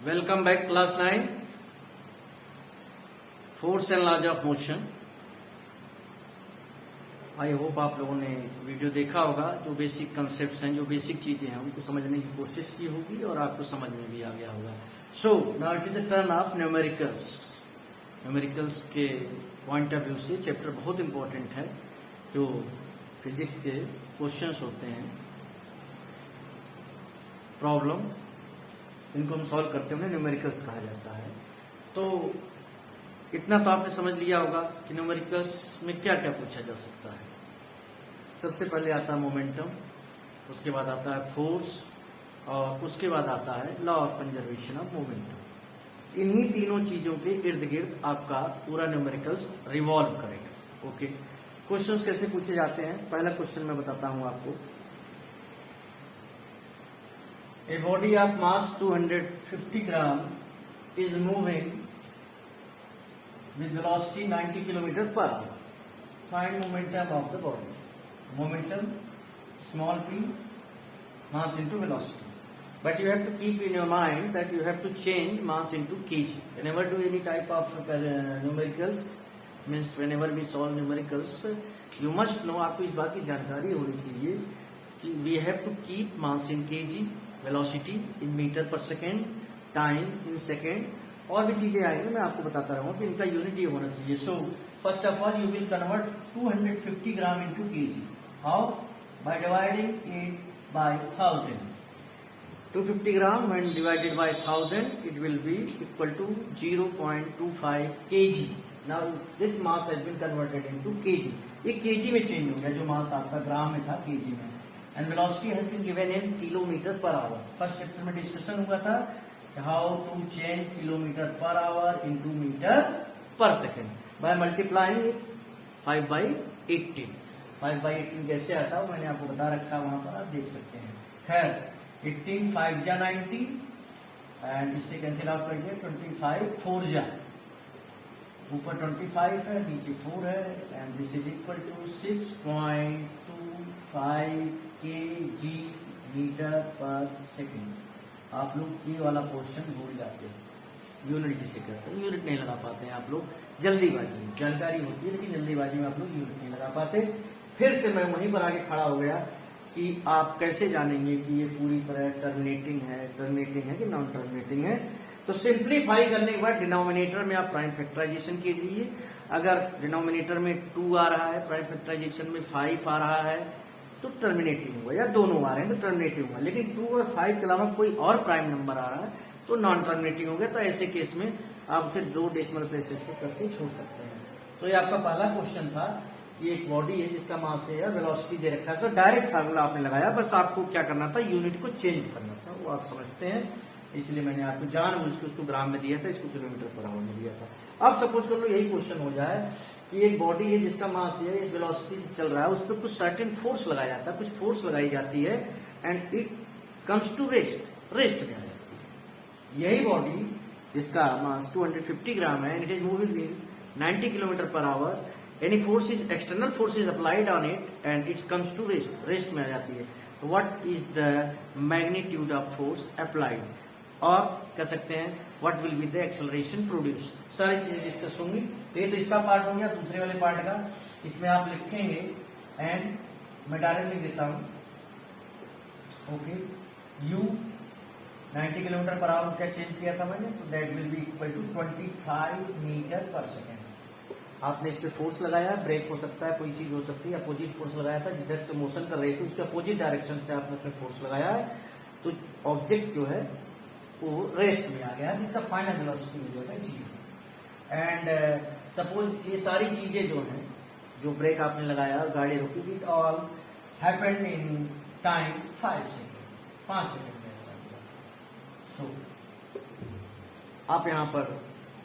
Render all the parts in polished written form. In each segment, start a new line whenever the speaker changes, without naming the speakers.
Welcome back class 9 force and laws of motion. I hope आप लोगों ने video देखा होगा। जो बेसिक कंसेप्ट्स हैं, जो बेसिक चीजें हैं, उनको समझने की कोशिश की होगी और आपको समझ में भी आ गया होगा। So now it is the turn off numericals. Numericals के पॉइंट ऑफ व्यू से चैप्टर बहुत इंपॉर्टेंट है। जो फिजिक्स के क्वेश्चंस होते हैं, प्रॉब्लम, इनको हम सॉल्व करते हैं, उन्हें न्यूमेरिकल्स कहा जाता है। तो इतना तो आपने समझ लिया होगा कि न्यूमेरिकल्स में क्या क्या पूछा जा सकता है। सबसे पहले आता है मोमेंटम, उसके बाद आता है फोर्स और उसके बाद आता है law of conservation of momentum. इन्हीं तीनों चीजों के इर्द गिर्द आपका पूरा न्यूमेरिकल्स रिवॉल्व करेगा। ओके, क्वेश्चंस कैसे पूछे जाते हैं। पहला क्वेश्चन मैं बताता हूं आपको। A body of mass 250 gram is moving with velocity 90 km per hour. Find momentum of the body. Momentum, small p, mass into velocity. But you have to keep in your mind that you have to change mass into kg. Whenever do any type of numericals, means whenever we solve numericals, you must know, आपको इस बात की जानकारी होनी चाहिए कि we have to keep mass in kg, velocity in metre per second, time in second, और भी चीजें आएंगी, मैं आपको बताता रहूंगा कि इनका यूनिट ये होना चाहिए। So first of all you will convert 250 gram into kg. How? By dividing it by 1000। 250 gram when divided by 1000 it will be equal to 0.25 kg. Now this mass has been converted into kg. ये kg में change हो गया, जो मास आपका ग्राम में था KG में। And velocity has been given in kilometer per hour. First chapter में डिस्कशन हुआ था how to change kilometre per hour into metre per second by multiplying 5/18। 5/18 कैसे आता है मैंने आपको बता रखा, वहां पर आप देख सकते हैं। खैर 18 5 जा 90 एंड इससे कैंसिल आउट करिए 25 4 जा, ऊपर 25 है नीचे 4 है and this is equal to 6.25 kg metre per second. आप लोग ये वाला क्वेश्चन भूल जाते हैं, यूनिट जिसे कहते हैं, यूनिट नहीं लगा पाते हैं आप लोग। जल्दीबाजी में जानकारी होती है लेकिन जल्दीबाजी में आप लोग यूनिट नहीं लगा पाते। फिर से मैं वहीं पर आके खड़ा हो गया कि आप कैसे जानेंगे कि ये पूरी तरह टर्मिनेटिंग है कि नॉन टर्मिनेटिंग है। तो सिंप्लीफाई करने के बाद डिनोमिनेटर में आप प्राइम फैक्टराइजेशन कीजिए। अगर डिनोमिनेटर में 2 आ रहा है, प्राइम फैक्टराइजेशन में 5 आ रहा है, तो टर्मिनेटिंग होगा, या दोनों आ रहे हैं तो टर्मिनेटिंग होगा। लेकिन 2 और 5 के अलावा कोई और प्राइम नंबर आ रहा है तो नॉन टर्मिनेटिंग हो गया। तो ऐसे केस में आप उसे 2 डेसिमल प्लेसेस से करके छोड़ सकते हैं। तो ये आपका पहला क्वेश्चन था। ये एक बॉडी है जिसका मास है, वेलोसिटी दे रखा है, तो डायरेक्ट फार्मूला आपने लगाया, बस आपको क्या करना था, यूनिट को चेंज करना था, वो आप समझते हैं। इसलिए मैंने आपको जानबूझ के उसको ग्राम में दिया था, इसको किलोमीटर पर आवर में दिया था। अब सपोज कर लो यही क्वेश्चन हो जाए कि एक बॉडी है जिसका मास है, इस वेलोसिटी से चल रहा है, उस पर कुछ सर्टेन फोर्स लगाया जाता है, कुछ फोर्स लगाई जाती है and it comes to rest में आ जाती है। यही बॉडी जिसका मास 250 ग्राम है, it is moving in 90 kilometre per hour, any force is external force is applied on it and it comes to rest में आ जाती है। तो what is the magnitude of force applied, और कह सकते हैं what will be the acceleration produce. सारी चीजें डिस्कस होंगी। तो ये तो इसका पार्ट हो गया। दूसरे वाले पार्ट का इसमें आप लिखेंगे एंड मैं डायरेक्ट लिख देता हूं। Okay, u 90 kilometre per hour क्या चेंज किया था मैंने, तो that will be equal to 25 metre per second. आपने इस पे फोर्स लगाया, ब्रेक हो सकता है, कोई चीज हो सकती है, अपोजिट फोर्स लगाया था, जिधर से मोशन कर रही थी उसके अपोजिट डायरेक्शन से आपने उसमें फोर्स लगाया है, तो ऑब्जेक्ट जो है वो रेस्ट में आ गया, जिसका फाइनल वेलोसिटी हो जाएगा 0। एंड सपोज ये सारी चीजें जो हैं, जो ब्रेक आपने लगाया, गाड़ी रुकी, it all happened in time 5 second, 5 second में ऐसा हुआ। सो आप यहाँ पर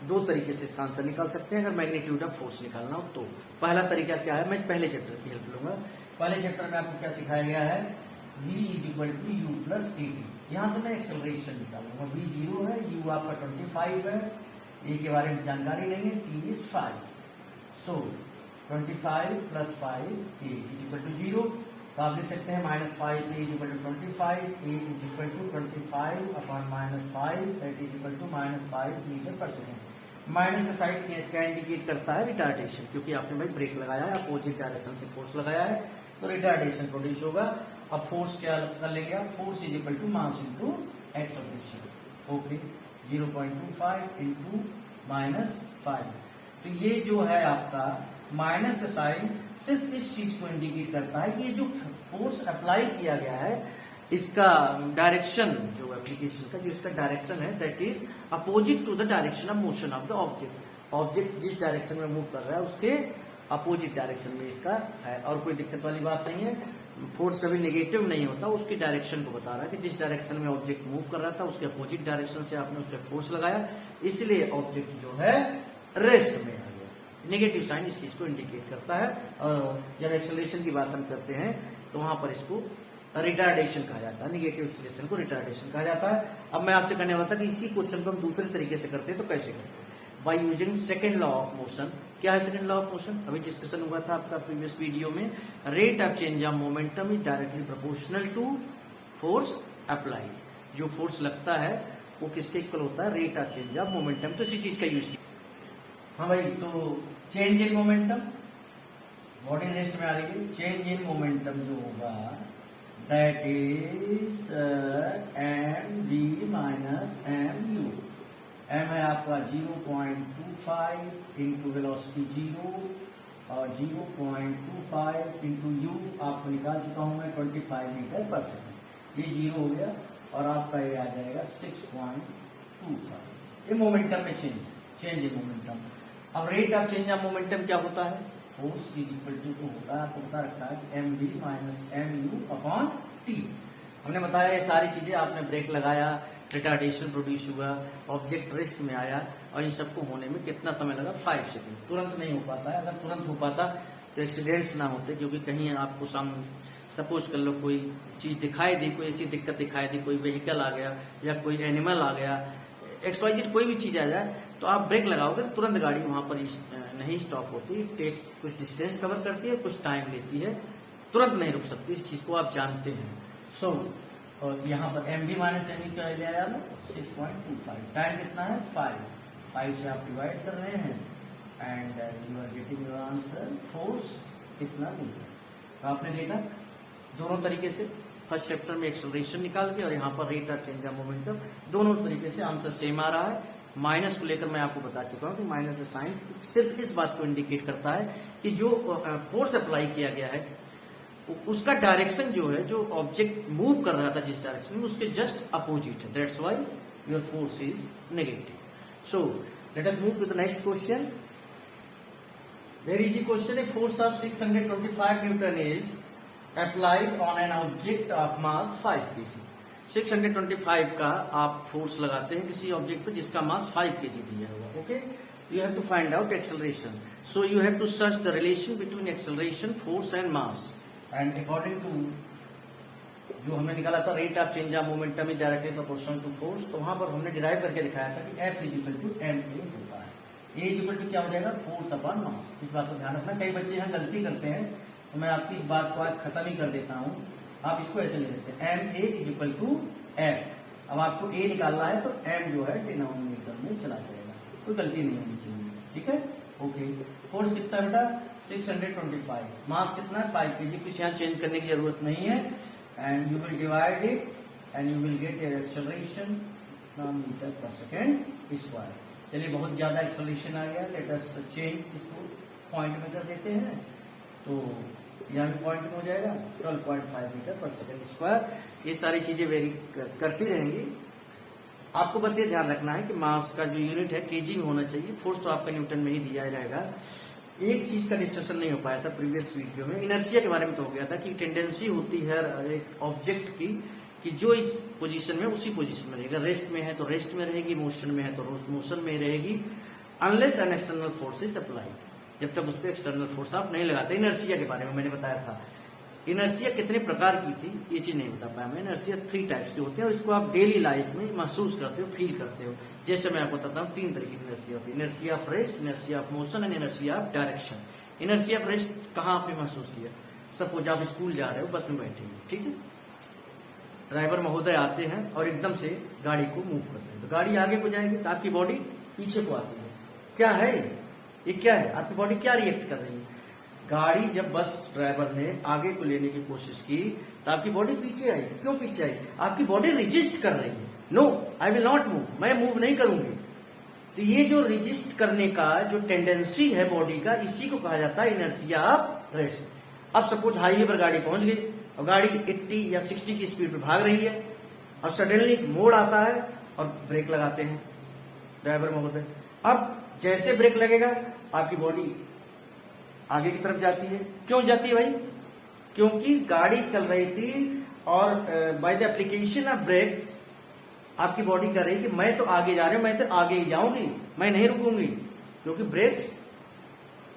2 तरीके से इसका आंसर निकाल सकते हैं अगर मैग्नीट्यूड ऑफ फोर्स निकालना हो तो। पहला तरीका क्या है, मैं पहले चैप्टर की हेल्प लूंगा। पहले चैप्टर में आपको क्या सिखाया गया है, v is equal to u plus t. यहां से मैं एक्सेलरेशन निकालूंगा। v 0 है, u आपका 25 है, ए के बारे में जानकारी नहीं है, t is 5। So 25 plus 5 t is equal to 0। तो आप लिख सकते हैं -5 a is equal to 25, a is equal to 25 upon -5 that is equal to -5 metre per second. Minus का साइड क्या इंडिकेट करता है? रिटार्डेशन, क्योंकि आपने भाई ब्रेक लगाया है, अपोजिट डायरेक्शन से फोर्स लगाया है तो रिटार्डेशन प्रोड्यूस होगा। अब फोर्स क्या कर लेंगे आप? Force is equal to mass into acceleration. Okay, 0.25 into -5। तो ये जो है आपका माइनस का साइन सिर्फ इस चीज को इंडिकेट करता है कि ये जो फोर्स अप्लाई किया गया है इसका डायरेक्शन, जो एप्लीकेशन का जो इसका डायरेक्शन है that is opposite to the direction of motion of the object. Object जिस डायरेक्शन में मूव कर रहा है उसके अपोजिट डायरेक्शन में इसका है, और कोई दिक्कत वाली बात नहीं है। फोर्स कभी नेगेटिव नहीं होता, उसकी डायरेक्शन को बता रहा है कि जिस डायरेक्शन में ऑब्जेक्ट मूव कर रहा था उसके अपोजिट डायरेक्शन से आपने उस पर फोर्स लगाया, इसलिए ऑब्जेक्ट जो है रेस्ट में आ गया। नेगेटिव साइन इस चीज को इंडिकेट करता है। और जब एक्सेलरेशन की बात हम करते हैं तो वहां पर इसको रिटार्डेशन कहा जाता है, नेगेटिव एक्सेलरेशन को रिटार्डेशन कहा जाता है। अब मैं आपसे कहने वाला था कि इसी क्वेश्चन को हम दूसरे तरीके से करते हैं, तो कैसे करते हैं? By using second law of motion. क्या है सेकंड लॉ ऑफ मोशन? अभी डिस्कशन हुआ था आपका प्रीवियस वीडियो में। Rate of change of momentum is directly proportional to force apply. जो फोर्स लगता है वो किसके इक्वल होता है? Rate of change of momentum. तो इसी चीज का यूज किया। हाँ भाई, तो change in momentum, body rest में आ रही है, चेंज इन मोमेंटम जो होगा that is m v minus m u. M है आपका 0.25 इंटू वेलोसिटी 0 और 0.25 इंटू यू आपको निकाल चुका हूं मैं 25 मीटर पर सेकेंड। ये 0 हो गया और आपका ये आ जाएगा 6.25। ये मोमेंटम में चेंज इन मोमेंटम। अब rate of change of momentum क्या होता है? फोर्स इज इक्वल टू होता है, आपको पता रखता है m v minus m u upon t. हमने बताया ये सारी चीजें, आपने ब्रेक लगाया, रिटार्डेशन प्रोड्यूस हुआ, ऑब्जेक्ट रेस्ट में आया, और इन सबको होने में कितना समय लगा? 5 सेकंड। तुरंत नहीं हो पाता है। अगर तुरंत हो पाता तो एक्सीडेंट्स ना होते, क्योंकि कहीं आपको सामने सपोज कर लो कोई चीज दिखाई दी, कोई ऐसी दिक्कत दिखाई दी, कोई व्हीकल आ गया या कोई एनिमल आ गया, XYZ कोई भी चीज आ जाए, तो आप ब्रेक लगाओगे तो तुरंत गाड़ी वहां पर नहीं स्टॉप होती, टेक्स कुछ डिस्टेंस कवर करती है, कुछ टाइम लेती है, तुरंत नहीं रुक सकती। इस चीज को आप जानते हैं। सो और यहाँ पर एम बी माइनस एम क्या ले आया? 6.25। टाइम कितना है? 5 से आप डिवाइड कर रहे हैं and you are getting your answer. Force कितना मिल रहा है? तो आपने देखा दोनों तरीके से, फर्स्ट चैप्टर में एक्सेलरेशन निकाल के और यहाँ पर rate of change of momentum, दोनों तरीके से आंसर सेम आ रहा है। माइनस को लेकर मैं आपको बता चुका हूँ कि माइनस का साइन सिर्फ इस बात को इंडिकेट करता है कि जो फोर्स अप्लाई किया गया है उसका डायरेक्शन जो है, जो ऑब्जेक्ट मूव कर रहा था जिस डायरेक्शन में, उसके जस्ट अपोजिट है। That's why your force is negative. So let us move to the next question. Very easy question है। Force of 625 newton is applied on an object of mass 5 kg। 625 का आप force लगाते हैं किसी object पे जिसका मास 5 kg दिया हुआ। Okay, you have to find out acceleration. So you have to search the relation between acceleration, force and mass. And according to जो हमने निकाला था rate of change of momentum is directly proportional to force, तो वहां पर हमने derive करके दिखाया था कि F is equal to m a होता है। ए इज इक्वल टू क्या हो जाएगा? Force upon mass. इस बात को ध्यान रखना। कई बच्चे यहाँ गलती करते हैं, तो मैं आपकी इस बात को आज खत्म ही कर देता हूँ। आप इसको ऐसे ले सकते हैं, m a is equal to F. अब आपको ए निकालना है तो एम जो है डिनोमिनेटर में चला जाएगा, कोई गलती नहीं होनी चाहिए। ठीक है, ओके। फोर्स कितना बेटा? 625। मास कितना है? 5 kg। कुछ यहाँ चेंज करने की जरूरत नहीं है। And you will divide it and you will get your acceleration metre per second square. चलिए, बहुत ज्यादा एक्सेलरेशन आ गया। लेट अस चेंज, इसको पॉइंट में कर देते हैं, तो यहाँ भी पॉइंट में हो जाएगा 12.5 मीटर पर सेकेंड स्क्वायर। ये सारी चीजें वेरी करती रहेंगी। आपको बस ये ध्यान रखना है कि मास का जो यूनिट है केजी में होना चाहिए। फोर्स तो आपका न्यूटन में ही दिया रहेगा। एक चीज का डिस्कशन नहीं हो पाया था प्रीवियस वीडियो में, इनर्शिया के बारे में तो हो गया था कि टेंडेंसी होती है एक ऑब्जेक्ट की कि जो इस पोजीशन में उसी पोजीशन में रहेगा। रेस्ट में है तो रेस्ट में रहेगी, मोशन में है तो मोशन में रहेगी, unless an external force is applied. जब तक उस पर एक्सटर्नल फोर्स आप नहीं लगाते। इनर्शिया के बारे में मैंने बताया था। इनर्शिया कितने प्रकार की थी ये चीज नहीं बता पाया मैं। इनर्शिया 3 टाइप्स के होते हैं और इसको आप डेली लाइफ में महसूस करते हो, फील करते हो। जैसे मैं आपको बताता हूँ 3 तरीके की इनर्शिया होती है। Inertia of rest, inertia of motion and inertia of direction. Inertia of rest कहाँ आपने महसूस किया? सपोज आप स्कूल जा रहे हो, बस में बैठे हो, ठीक है, ड्राइवर महोदय आते हैं और एकदम से गाड़ी को मूव करते हैं, तो गाड़ी आगे को जाएगी तो आपकी बॉडी पीछे को आती है। क्या है ये, क्या है, आपकी बॉडी क्या रिएक्ट कर रही है? गाड़ी जब बस ड्राइवर ने आगे को लेने की कोशिश की तो आपकी बॉडी पीछे आई। क्यों पीछे आई? आपकी बॉडी रिजिस्ट कर रही है, no I will not move, मैं मूव नहीं करूंगी। तो ये जो रिजिस्ट करने का जो टेंडेंसी है बॉडी का, इसी को कहा जाता है इनर्शिया ऑफ रेस्ट। अब सपोज हाईवे पर गाड़ी पहुंच गई और गाड़ी 80 या 60 की स्पीड पे भाग रही है और सडनली मोड़ आता है और ब्रेक लगाते हैं ड्राइवर महोदय। अब जैसे ब्रेक लगेगा आपकी बॉडी आगे की तरफ जाती है। क्यों जाती है भाई? क्योंकि गाड़ी चल रही थी और by the application of brakes आपकी बॉडी कर रही है कि मैं तो आगे जा रही हूं, मैं तो आगे ही जाऊंगी, मैं नहीं रुकूंगी, क्योंकि ब्रेक्स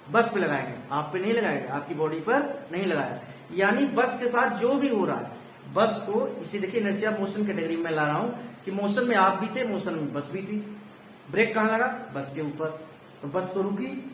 बस पे लगाएंगे, आप पे नहीं लगाएंगे, आपकी बॉडी पर नहीं लगाया। यानी बस के साथ जो भी हो रहा है, बस को इसी देखिए इनर्शिया मोशन कैटेगरी में ला रहा हूं कि मोशन में आप भी थे, मोशन में बस भी थी। ब्रेक कहां लगा? बस के ऊपर, तो बस तो रुकी,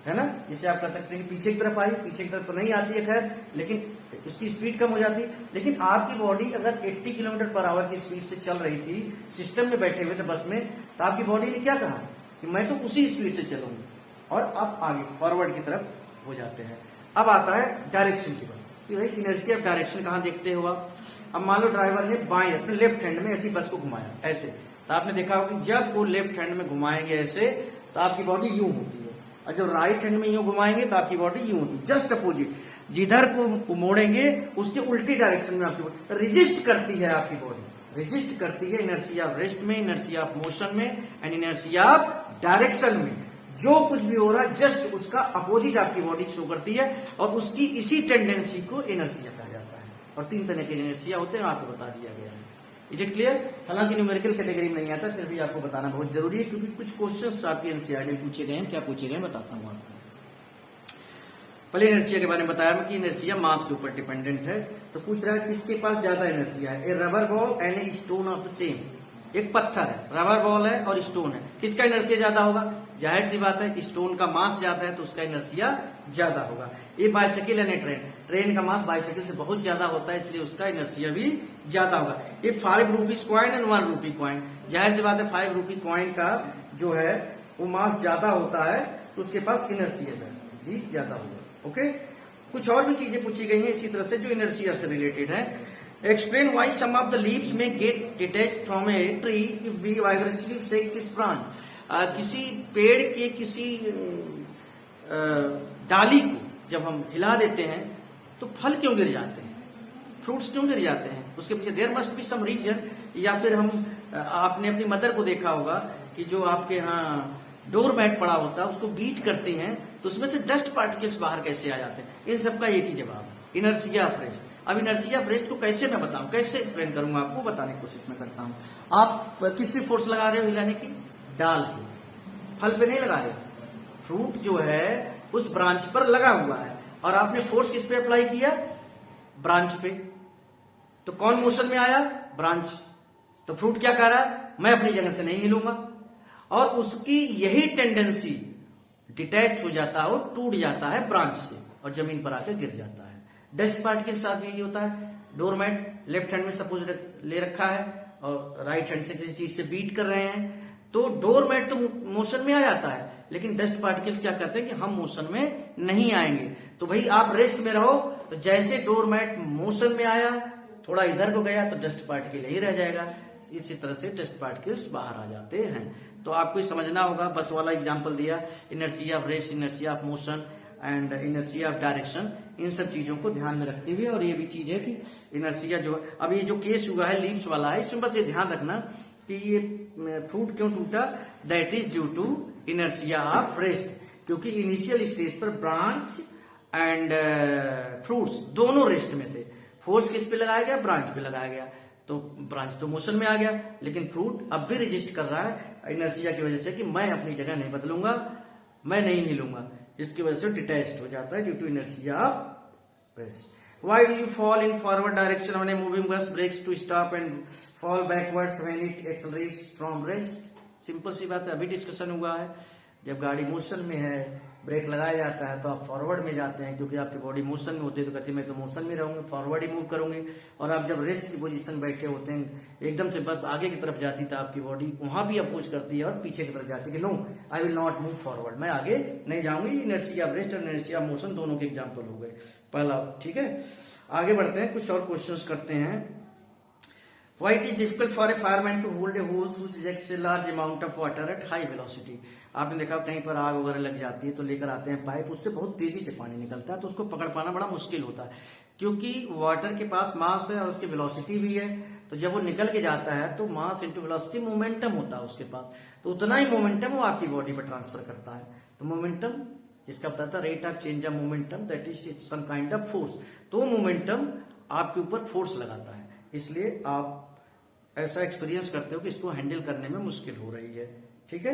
है ना। जिसे आप कह सकते हैं कि पीछे की तरफ आई, पीछे की तरफ तो नहीं आती है खैर, लेकिन इसकी स्पीड कम हो जाती है। लेकिन आपकी बॉडी अगर 80 किलोमीटर पर आवर की स्पीड से चल रही थी, सिस्टम में बैठे हुए थे बस में, तो आपकी बॉडी ने क्या कहा कि मैं तो उसी स्पीड से चलूंगी, और अब आगे फॉरवर्ड की तरफ हो जाते हैं। अब आता है डायरेक्शन की बात कि भाई इनर्शिया ऑफ डायरेक्शन कहां देखते हो आप? अब मान लो ड्राइवर ने बाएं अपने लेफ्ट हैंड में ऐसी बस को घुमाया ऐसे, तो आपने देखा होगा कि जब वो लेफ्ट हैंड में घुमाएंगे ऐसे तो आपकी बॉडी यूं होती है, और जब राइट हैंड में यूं घुमाएंगे तो आपकी बॉडी यूं होती है, जस्ट अपोजिट। जिधर को मोड़ेंगे उसके उल्टी डायरेक्शन में आपकी बॉडी रिजिस्ट करती है, आपकी बॉडी रिजिस्ट करती है इनर्शिया ऑफ रेस्ट में, इनर्शिया ऑफ मोशन में एंड इनर्शिया ऑफ डायरेक्शन में। जो कुछ भी हो रहा है जस्ट उसका अपोजिट आपकी बॉडी शो करती है, और उसकी इसी टेंडेंसी को इनर्शिया कहा जाता है। और 3 तरह के इनर्शिया होते हैं, आपको बता दिया गया है। Is it clear? हालांकि न्यूमेरिकल कैटेगरी में नहीं आता, फिर भी आपको बताना बहुत जरूरी है, क्योंकि कुछ क्वेश्चंस आपके एनसीईआरटी में पूछे गए हैं। क्या पूछे गए बताता हूं आपको। पहले इनर्शिया के बारे में बताया मैं कि इनर्शिया मास के ऊपर डिपेंडेंट है। तो पूछ रहा है किसके पास ज्यादा इनर्शिया है? A rubber ball and a stone of the same. एक पत्थर है, रबर बॉल है और स्टोन है, किसका इनर्शिया ज्यादा होगा? जाहिर सी बात है, स्टोन का मास ज्यादा है तो उसका इनर्शिया ज्यादा होगा। ये बाइसाइकिल एंड ट्रेन, ट्रेन का मास बाइसाइकिल से बहुत ज्यादा होता है, इसलिए उसका इनर्शिया भी ज्यादा होगा। ये 5 rupees coin and 1 rupee coin, जाहिर सी बात है 5 रुपी कॉइन का जो है वो मास ज्यादा होता है, तो उसके पास इनर्शिया भी ज्यादा होगा। ओके, कुछ और भी चीजें पूछी गई हैं इसी तरह से जो इनर्शिया से रिलेटेड है। Explain why some of the leaves may get detached from a tree if we vigorously shake this branch. किसी पेड़ के किसी डाली को जब हम हिला देते हैं तो फल क्यों गिर जाते हैं, फ्रूट्स क्यों गिर जाते हैं? उसके पीछे there must be some reason. या फिर हम आपने अपनी मदर को देखा होगा कि जो आपके यहाँ डोर मैट पड़ा होता है उसको बीट करते हैं तो उसमें से डस्ट पार्टिकल्स बाहर कैसे आ जाते हैं? इन सबका एक ही जवाब है, इनर्शिया ऑफ रेस्ट। अब इनर्शिया ऑफ रेस्ट को कैसे मैं बताऊं, कैसे एक्सप्लेन करूंगा आपको, बताने की कोशिश में करता हूं। आप किस पे फोर्स लगा रहे हो हिलाने की? डाल पे, फल पे नहीं लगा रहे। फ्रूट जो है उस ब्रांच पर लगा हुआ है और आपने फोर्स किस पे अप्लाई किया? ब्रांच पे। तो कौन मोशन में आया? ब्रांच। तो फ्रूट क्या कह रहा है? मैं अपनी जगह से नहीं हिलूंगा, और उसकी यही टेंडेंसी डिटैच हो जाता है, वो टूट जाता है ब्रांच से और जमीन पर आकर गिर जाता है। डस्ट पार्टिकल के साथ भी यही होता है। डोरमैट लेफ्ट हैंड में सपोज ले रखा है और राइट हैंड से किसी चीज से बीट कर रहे हैं, तो डोरमैट तो मोशन में आ जाता है, लेकिन डस्ट पार्टिकल्स क्या कहते हैं कि हम मोशन में नहीं आएंगे। तो भाई आप रेस्ट में रहो, तो जैसे डोरमैट मोशन में आया, थोड़ा इधर को गया तो डस्ट पार्टिकल यही रह जाएगा। इसी तरह से डस्ट पार्टिकल्स बाहर आ जाते हैं। तो आपको समझना होगा, बस वाला एग्जांपल दिया, inertia of rest, inertia of motion and inertia of direction, इन सब चीजों को ध्यान में रखते हुए। और ये भी चीज है कि इनर्शिया जो अब ये जो केस हुआ है लीव्स वाला है, इसमें बस ये ध्यान रखना कि ये फ्रूट क्यों टूटा, that is due to inertia of rest, क्योंकि इनिशियल स्टेज पर ब्रांच एंड फ्रूट्स दोनों रेस्ट में थे। फोर्स किस पे लगाया गया? ब्रांच पे लगाया गया, तो ब्रांच तो मोशन में आ गया, लेकिन फ्रूट अब भी रजिस्ट कर रहा है इनर्शिया की वजह से कि मैं अपनी जगह नहीं बदलूंगा, मैं नहीं हिलूंगा, जिसकी वजह से डिटैच्ड हो जाता है due to inertia of rest. Why do you fall in forward direction when a moving bus breaks to stop and fall backwards when it accelerates from rest? Simple सी बात है, अभी डिस्कशन हुआ है। जब गाड़ी मोशन में है, ब्रेक लगाया जाता है तो आप फॉरवर्ड में जाते हैं, क्योंकि आपकी बॉडी मोशन में होती है, तो कहते हैं मैं तो मोशन में रहूंगा, फॉरवर्ड ही मूव करूंगे। और आप जब रेस्ट की पोजीशन बैठे होते हैं, एकदम से बस आगे की तरफ जाती तो आपकी बॉडी वहां भी अपोज करती है और पीछे की तरफ जाती है कि no I will not move forward, मैं आगे नहीं जाऊंगी। इनर्शिया ऑफ रेस्ट और इनर्शिया ऑफ मोशन दोनों के एग्जाम्पल हो गए पहला। ठीक है, आगे बढ़ते हैं, कुछ और क्वेश्चंस करते हैं। Why it is difficult for a fireman to hold a hose which ejects a large amount of water at high velocity? आपने देखा कहीं पर आग वगैरह लग जाती है तो लेकर आते हैं पाइप, उससे बहुत तेजी से पानी निकलता है, तो उसको पकड़ पाना बड़ा मुश्किल होता है, क्योंकि वाटर के पास मास है और उसकी वेलोसिटी भी है। तो जब वो निकल के जाता है तो मास इंटू वेलोसिटी मोमेंटम होता है उसके पास, तो उतना ही मोमेंटम वो आपकी बॉडी पर ट्रांसफर करता है। तो मोमेंटम जिसका बताता है rate of change of momentum, that is some kind of force. तो मोमेंटम आपके ऊपर फोर्स लगाता है, इसलिए आप ऐसा एक्सपीरियंस करते हो कि इसको हैंडल करने में मुश्किल हो रही है। ठीक है,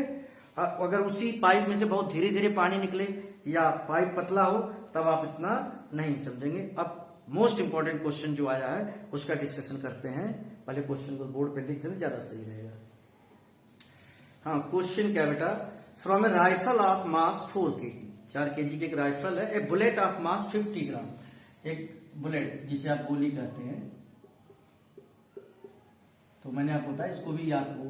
अगर उसी पाइप में से बहुत धीरे धीरे पानी निकले या पाइप पतला हो तब आप इतना नहीं समझेंगे। अब मोस्ट इंपॉर्टेंट क्वेश्चन जो आया है उसका डिस्कशन करते हैं। पहले क्वेश्चन को बोर्ड पे लिख देना, ज्यादा सही रहेगा। हाँ, क्वेश्चन क्या बेटा, from A rifle of mass 4 kg, 4 kg की एक राइफल है, ए बुलेट ऑफ मास 50 ग्राम, एक बुलेट जिसे आप गोली कहते हैं, तो मैंने आपको बताया इसको भी आपको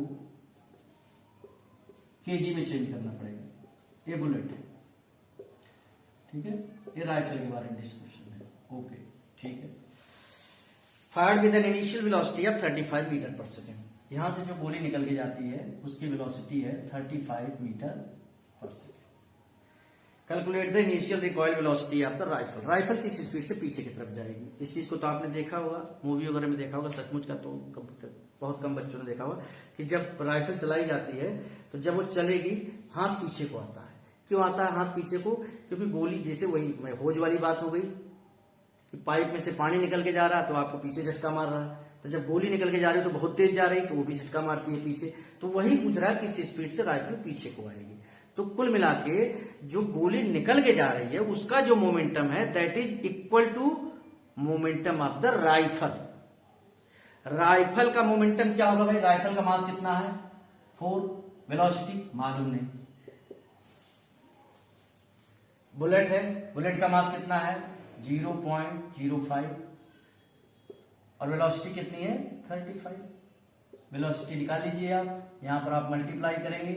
केजी में चेंज करना पड़ेगा। ये बुलेट है, ठीक है, ये राइफल के बारे में डिस्कशन है। ओके, ठीक है। Fired with an initial velocity of 35 metre per second, यहां से जो गोली निकल के जाती है उसकी वेलोसिटी है 35 metre per second. Calculate the initial recoil velocity of the rifle, rifle किस स्पीड से पीछे की तरफ जाएगी। इस चीज को तो आपने देखा होगा, मूवी वगैरह में देखा होगा, सचमुच का तो बहुत कम बच्चों ने देखा होगा कि जब राइफल चलाई जाती है तो जब वो चलेगी हाथ पीछे को आता है। क्यों आता है हाथ पीछे को? क्योंकि गोली, जैसे वही होज वाली बात हो गई कि पाइप में से पानी निकल के जा रहा है तो आपको पीछे झटका मार रहा है, तो जब गोली निकल के जा रही है तो बहुत तेज जा रही है तो वो भी झटका मारती है पीछे। तो वही पूछ रहा है किस स्पीड से राइफल पीछे को आएगी। तो कुल मिला के जो गोली निकल के जा रही है उसका जो मोमेंटम है that is equal to momentum of the rifle. Rifle का मोमेंटम क्या होगा भाई? राइफल का मास कितना है? 4, वेलोसिटी मालूम नहीं। बुलेट है, बुलेट का मास कितना है? 0.05 और वेलोसिटी कितनी है? 35। वेलोसिटी निकाल लीजिए आप, यहां पर आप मल्टीप्लाई करेंगे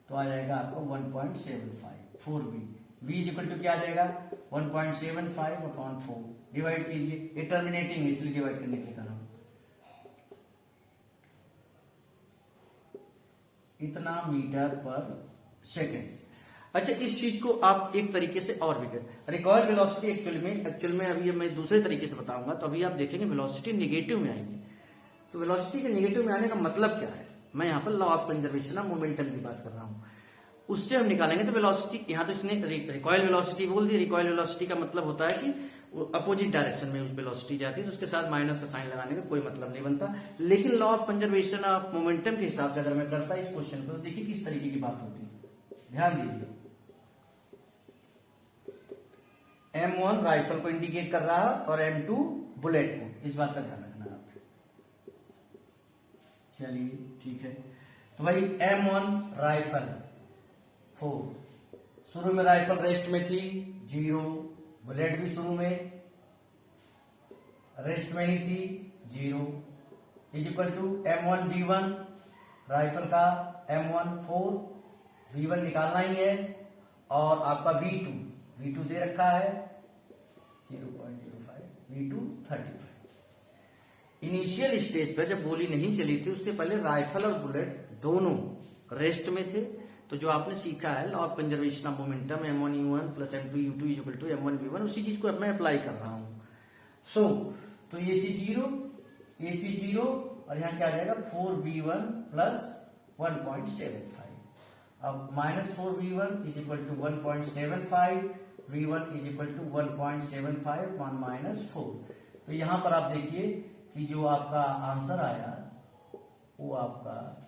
तो आ जाएगा आपको 1.75 4v। v is equal to क्या आ जाएगा? 1.75 अपॉन 4। डिवाइड कीजिए, ये टर्मिनेटिंग है इसलिए डिवाइड करने के लिए कर रहा हूं। इतना मीटर पर सेकेंड। अच्छा, इस चीज को आप एक तरीके से और भी करें। रिकॉइल वेलोसिटी एक्चुअल में अभी मैं दूसरे तरीके से बताऊंगा, तो अभी आप देखेंगे वेलोसिटी निगेटिव में आएगी। तो वेलोसिटी के निगेटिव में आने का मतलब क्या है? मैं यहाँ पर law of conservation of momentum की बात कर रहा हूं, उससे हम निकालेंगे। तो वेलोसिटी, यहाँ तो इसने रिकॉइल वेलोसिटी बोल दी। रिकॉइल वेलोसिटी का मतलब होता है कि अपोजिट डायरेक्शन में उस वेलोसिटी जाती है, तो उसके साथ माइनस का साइन लगाने का कोई मतलब नहीं बनता। लेकिन law of conservation of momentum के हिसाब से अगर मैं करता इस क्वेश्चन को, तो देखिए किस तरीके की बात होती है, ध्यान दीजिए। M1 राइफल को इंडिकेट कर रहा है और M2 बुलेट को, इस बात का ध्यान रखना आप। चलिए ठीक है, तो भाई M1 राइफल 4, शुरू में राइफल रेस्ट में थी 0, बुलेट भी शुरू में रेस्ट में ही थी 0, is equal to M1 V1, rifle का M1 4, V1 निकालना ही है, और आपका V2 दे रखा है 0.05, V2 35। इनिशियल स्टेज पर जब गोली नहीं चली थी उसके पहले राइफल और बुलेट दोनों रेस्ट में थे। तो जो आपने सीखा है law of conservation of momentum M1U1 plus M2U2 is equal to M1 V1, उसी चीज को अब मैं अप्लाई कर रहा हूं। तो ये चीज 0, ये चीज 0, और यहां क्या आ जाएगा? 4V1 plus 1.75। अब minus 4V1 is equal to 1.75, V1 is equal to 1.75 one minus 4। तो यहां पर आप देखिए कि जो आपका आंसर आया वो आपका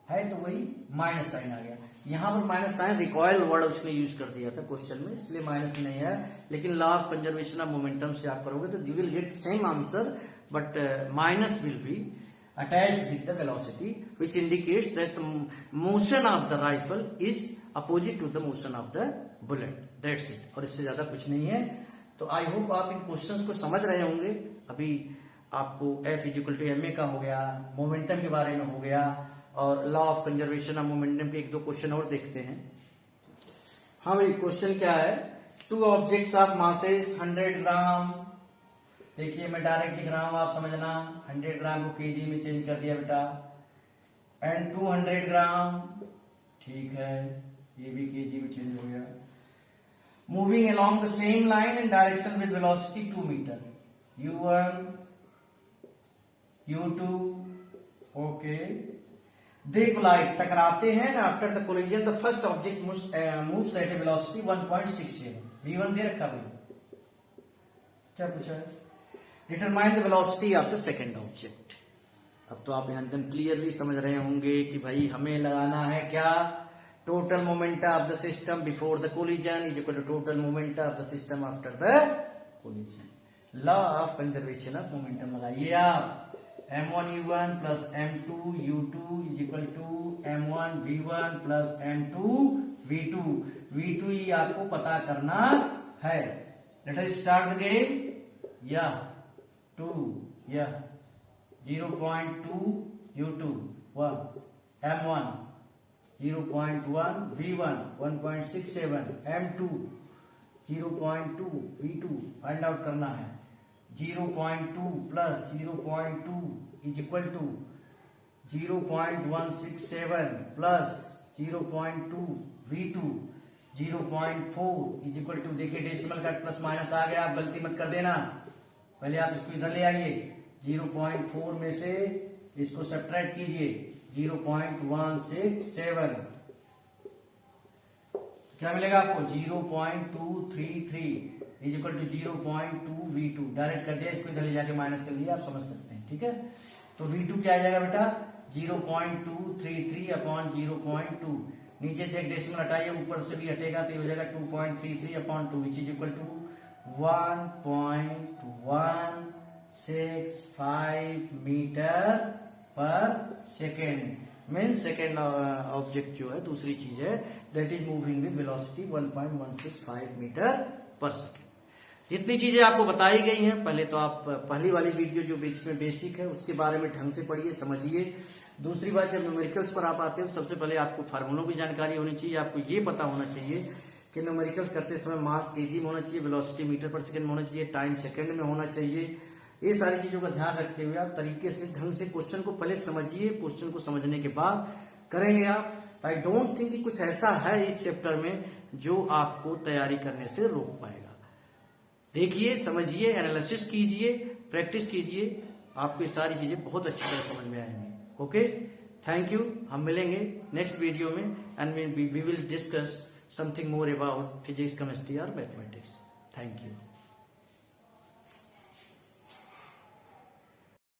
है, तो वही माइनस साइन आ गया। यहां पर माइनस साइन रिकॉइल वर्ड उसने यूज कर दिया था क्वेश्चन में, इसलिए माइनस नहीं है। लेकिन law of conservation of momentum से आप करोगे तो you will get same answer, but minus will be attached with the velocity which indicates that the motion of the rifle is opposite to the motion of the bullet. That's it. और इससे ज्यादा कुछ नहीं है. तो आई hope आप इन questions को समझ रहे होंगे. अभी आपको F=ma का हो गया, मोमेंटम के बारे में हो गया, और law of conservation of momentum के एक दो क्वेश्चन और देखते हैं. हाँ भाई, क्वेश्चन क्या है? टू ऑब्जेक्ट्स ऑफ मासेस 100 ग्राम. देखिए मैं डायरेक्ट लिख रहा हूं, आप समझना. 100 ग्राम को केजी में चेंज कर दिया बेटा. एंड 200 ग्राम, ठीक है, ये भी केजी में चेंज हो गया. Moving along the same line in direction with velocity 2 metre. u1 u2, okay. They collide, टकराते हैं. After the collision the first object moves at a velocity 1.67. v1 दे रखा भाई. क्या पूछा है? Determine the velocity of the second object. अब तो आप यहां एकदम क्लियरली समझ रहे होंगे कि भाई हमें लगाना है क्या? Total moment of the system before the collision is equal to total moment of the system after the collision. Law of conservation of momentum लगाइए आप. m1 u1 plus m2 u2 is equal to m1 v1 plus m2 v2. v2 ही आपको पता करना है. Let us start the game. या 2 या 0.2 u2 1 m1 0.1 v1 1.67 m2 0.2 v2 find out करना है. 0.2 plus 0.2 is equal to 0.167 plus 0.2 v2 0.4 is equal to. देखिए डेसिमल का प्लस माइनस आ गया, आप गलती मत कर देना. पहले आप इसको इधर ले आइए. 0.4 में से इसको सब्ट्रैक्ट कीजिए. 0.167 क्या मिलेगा आपको? 0.233 is equal to 0.2 v2. Direct कर दिया, इसको इधर ले जाके माइनस कर लिया, आप समझ सकते हैं. ठीक है, तो v2 क्या आ जाएगा बेटा? 0.233 अपॉन 0.2. नीचे से एक डेसिमल हटाइए, ऊपर से भी हटेगा तो ये हो जाएगा 2.33 upon 2 which is equal to 1.165 metre per second. Mean second object जो है, दूसरी चीज है, that is moving with velocity 1.165 metre per second. जितनी चीजें आपको बताई गई हैं, पहले तो आप पहली वाली वीडियो जो इसमें बेसिक है उसके बारे में ढंग से पढ़िए, समझिए. दूसरी बात, जब न्यूमेरिकल्स पर आप आते हैं तो सबसे पहले आपको फार्मूलों की जानकारी होनी चाहिए. आपको ये पता होना चाहिए कि न्यूमेरिकल्स करते समय मास केजी में होना चाहिए, वेलोसिटी मीटर पर सेकंड में होना चाहिए, टाइम सेकंड में होना चाहिए. ये सारी चीजों का ध्यान रखते हुए आप तरीके से ढंग से क्वेश्चन को पहले समझिए. क्वेश्चन को समझने के बाद करेंगे आप. आई डोंट थिंक कि कुछ ऐसा है इस चैप्टर में जो आपको तैयारी करने से रोक पाएगा. देखिए, समझिए, एनालिसिस कीजिए, प्रैक्टिस कीजिए, आपको ये सारी चीजें बहुत अच्छी तरह समझ में आएंगी. Okay, thank you. हम मिलेंगे नेक्स्ट वीडियो में and we will discuss something more about physics, chemistry और मैथमेटिक्स. Thank you.